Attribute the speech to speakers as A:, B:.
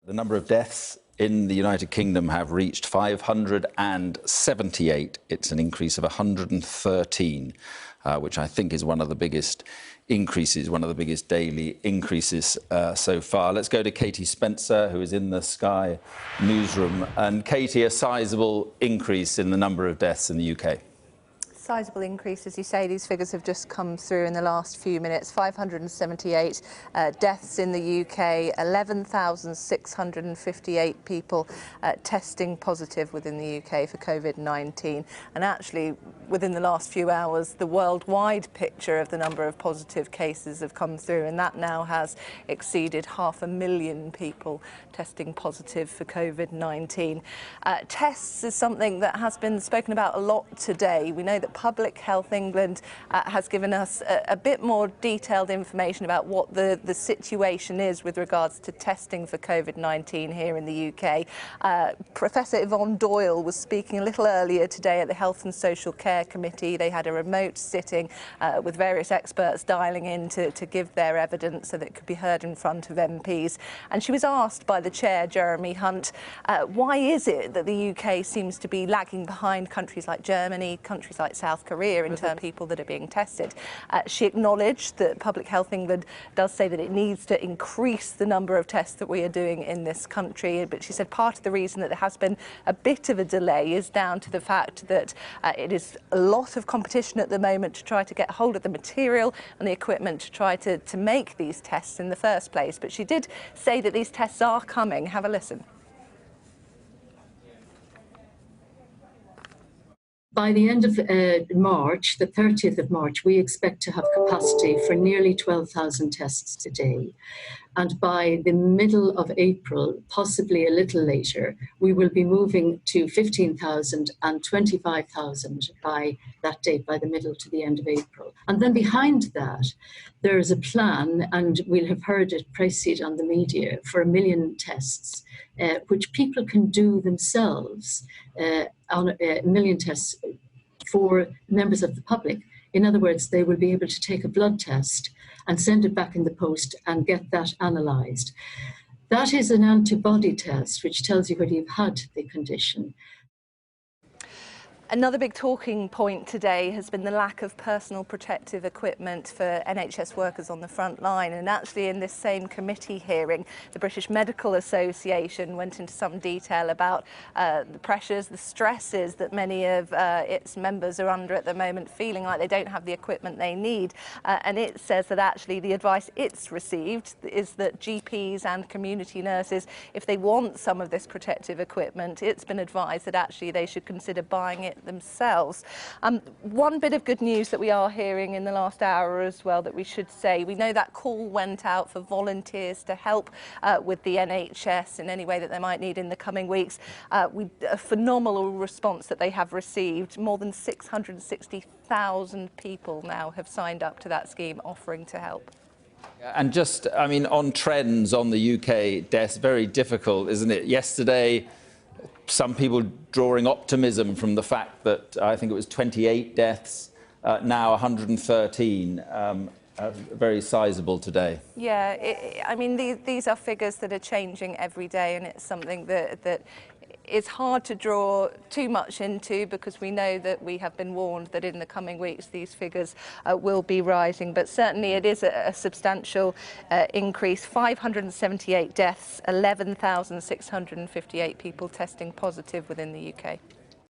A: The number of deaths in the United Kingdom have reached 578. It's an increase of 113, which I think is one of the biggest increases, one of the biggest daily increases so far. Let's go to Katie Spencer, who is in the Sky newsroom. And Katie, a sizable increase in the number of deaths in the UK.
B: Sizable increase, as you say. These figures have just come through in the last few minutes. 578 deaths in the UK, 11,658 people testing positive within the UK for COVID-19. And actually, within the last few hours, the worldwide picture of the number of positive cases have come through, and that now has exceeded 500,000 people testing positive for COVID-19. Tests is something that has been spoken about a lot today. We know that Public Health England has given us a bit more detailed information about what the situation is with regards to testing for COVID-19 here in the UK. Professor Yvonne Doyle was speaking a little earlier today at the Health and Social Care Committee. They had a remote sitting with various experts dialing in to give their evidence so that it could be heard in front of MPs. And she was asked by the chair, Jeremy Hunt, why is it that the UK seems to be lagging behind countries like Germany, countries like South Korea in terms of people that are being tested. She acknowledged that Public Health England does say that it needs to increase the number of tests that we are doing in this country, but she said part of the reason that there has been a bit of a delay is down to the fact that it is a lot of competition at the moment to try to get hold of the material and the equipment to try to make these tests in the first place. But she did say that these tests are coming. Have a listen.
C: By the end of March, the 30th of March, we expect to have capacity for nearly 12,000 tests a day. And by the middle of April, possibly a little later, we will be moving to 15,000 and 25,000 by that date, by the middle to the end of April. And then behind that, there is a plan, and we'll have heard it preceded on the media, for 1 million tests, which people can do themselves, on 1 million tests for members of the public. In other words, they will be able to take a blood test and send it back in the post and get that analysed. That is an antibody test, which tells you whether you've had the condition.
B: Another big talking point today has been the lack of personal protective equipment for NHS workers on the front line. And actually in this same committee hearing, the British Medical Association went into some detail about the pressures, the stresses that many of its members are under at the moment, feeling like they don't have the equipment they need. And it says that actually the advice it's received is that GPs and community nurses, if they want some of this protective equipment, it's been advised that actually they should consider buying it themselves. One bit of good news that we are hearing in the last hour as well that we should say, we know that call went out for volunteers to help with the NHS in any way that they might need in the coming weeks. A phenomenal response that they have received. More than 660,000 people now have signed up to that scheme offering to help.
A: And just, I mean, on trends on the UK deaths, very difficult, isn't it? Yesterday, some people drawing optimism from the fact that I think it was 28 deaths, now 113, very sizable today.
B: Yeah, I mean, these are figures that are changing every day, and it's something that is hard to draw too much into, because we know that we have been warned that in the coming weeks these figures will be rising. But certainly it is a substantial increase. 578 deaths, 11,658 people testing positive within the UK.